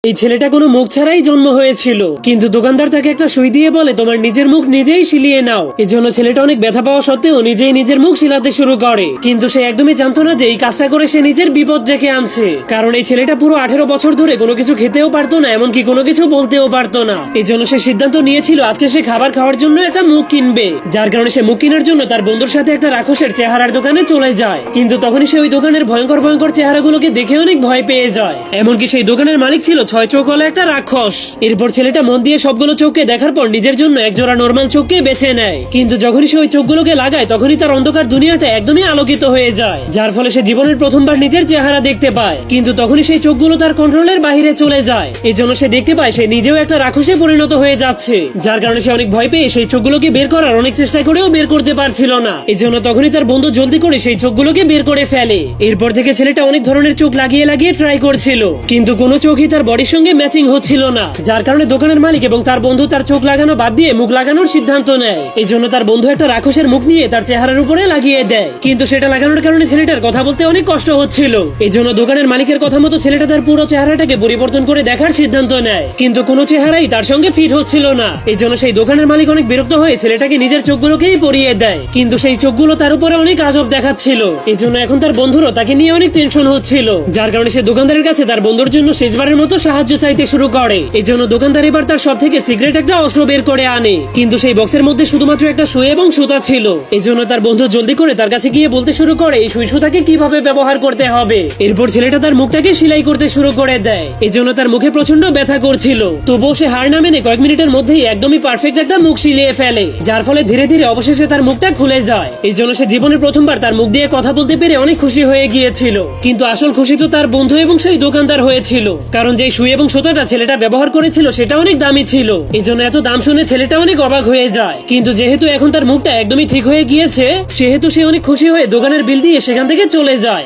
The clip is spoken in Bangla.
এই ছেলেটা কোনো মুখ ছাড়াই জন্ম হয়েছিল, কিন্তু দোকানদার তাকে একটা সুই দিয়ে বলে তোমার নিজের মুখ নিজেই শিলিয়ে নাও। এজন্য ছেলেটা অনেক ব্যথা পাওয়া সত্ত্বেও নিজেই নিজের মুখ শিলাতে শুরু করে, কিন্তু সে একদমই জানতো না যে এই কাজটা করে সে নিজের বিপদ ডেকে আনছে। কারণ এই ছেলেটা পুরো 18 বছর ধরে কোনো কিছু খেতেও পারতো না, এমনকি কোনো কিছু বলতেও পারতো না। এই জন্য সে সিদ্ধান্ত নিয়েছিল আজকে সে খাবার খাওয়ার জন্য একটা মুখ কিনবে, যার কারণে সে মুখ কেনার জন্য তার বন্ধুর সাথে একটা রাক্ষসের চেহারার দোকানে চলে যায়। কিন্তু তখনই সে ওই দোকানের ভয়ঙ্কর ভয়ঙ্কর চেহারাগুলোকে দেখে অনেক ভয় পেয়ে যায়। এমনকি সেই দোকানের মালিক ছিল 6 চোখওয়ালা একটা রাক্ষস। এরপর ছেলেটা মন দিয়ে সবগুলো চোখকে দেখার পর নিজের জন্য একজোড়া নরমাল চোখকে বেছে নেয়। কিন্তু যখনই সে ওই চোখগুলোকে লাগায় তখনই তার অন্ধকার দুনিয়াটা একদমই আলোকিত হয়ে যায়, যার ফলে সে জীবনের প্রথমবার নিজের চেহারা দেখতে পায়। কিন্তু তখনই সেই চোখগুলো তার কন্ট্রোলের বাইরে চলে যায়। এই জন্য সে দেখতে পায় সে নিজেও একটা রাক্ষসে পরিণত হয়ে যাচ্ছে, যার কারণে সে অনেক ভয় পেয়ে সেই চোখগুলোকে বের করার অনেক চেষ্টা করেও বের করতে পারছিল না। এই জন্য তখনই তার বন্ধু জলদি করে সেই চোখগুলোকে বের করে ফেলে। এরপর থেকে ছেলেটা অনেক ধরনের চোখ লাগিয়ে লাগিয়ে ট্রাই করছিল, কিন্তু কোনো চোখই তার বডির সঙ্গে ম্যাচিং হচ্ছিল না, যার কারণে দোকানের মালিক এবং তার বন্ধু তার চোখ লাগানো বাদ দিয়ে মুখ লাগানোর সিদ্ধান্ত নেয়। এই জন্য তার বন্ধু একটা রাক্ষসের মুখ নিয়ে তার চেহারার উপরে লাগিয়ে দেয়, কিন্তু সেটা লাগানোর কারণে ছেলেটার কথা বলতে অনেক কষ্ট হচ্ছিল। এই জন্য দোকানের মালিকের কথা মতো ছেলেটা তার পুরো চেহারাটাকে পরিবর্তন করে দেখার সিদ্ধান্ত নেয়, কিন্তু কোনো চেহারাই তার সঙ্গে ফিট হচ্ছিল না। এই জন্য সেই দোকানের মালিক অনেক বিরক্ত হয়ে ছেলেটাকে নিজের চোখগুলোকেই পরিয়ে দেয়, কিন্তু সেই চোখগুলো তার উপরে অনেক আজব দেখাচ্ছিল। এই জন্য এখন তার বন্ধুরও তাকে নিয়ে অনেক টেনশন হচ্ছিল, যার কারণে সে দোকানদারের কাছে তার বন্ধুর জন্য শেষবারের মতো সাহায্য চাইতে শুরু করে। এই জন্য দোকানদার এবার তার সব থেকে সিক্রেট একটা অস্ত্র বের করে আনে, কিন্তু সেই বক্সের মধ্যে শুধুমাত্র একটা সুই এবং সুতা ছিল। এই জন্য তার বন্ধু জলদি করে তার কাছে গিয়ে বলতে শুরু করে এই সুই সুতাকে কিভাবে ব্যবহার করতে হবে। এরপর ছেলেটা তার মুখটাকে সেলাই করতে শুরু করে দেয়। এই জন্য তার মুখে প্রচন্ড ব্যথা করছিল, তবুও সে হার না মেনে কয়েক মিনিটের মধ্যেই একদমই পারফেক্ট একটা মুখ সিলিয়ে ফেলে, যার ফলে ধীরে ধীরে অবশেষে তার মুখটা খুলে যায়। এই জন্য সে জীবনের প্রথমবার তার মুখ দিয়ে কথা বলতে পেরে অনেক খুশি হয়ে গিয়েছিল, কিন্তু আসল খুশি তো তার বন্ধু এবং সেই দোকানদার হয়েছিল, কারণ যে সুই এবং সুতাটা ছেলেটা ব্যবহার করেছিল সেটা অনেক দামি ছিল। এই জন্য এত দাম শুনে ছেলেটা অনেক অবাক হয়ে যায়, কিন্তু যেহেতু এখন তার মুখটা একদমই ঠিক হয়ে গিয়েছে সেহেতু সে অনেক খুশি হয়ে দোকানের বিল দিয়ে সেখান থেকে চলে যায়।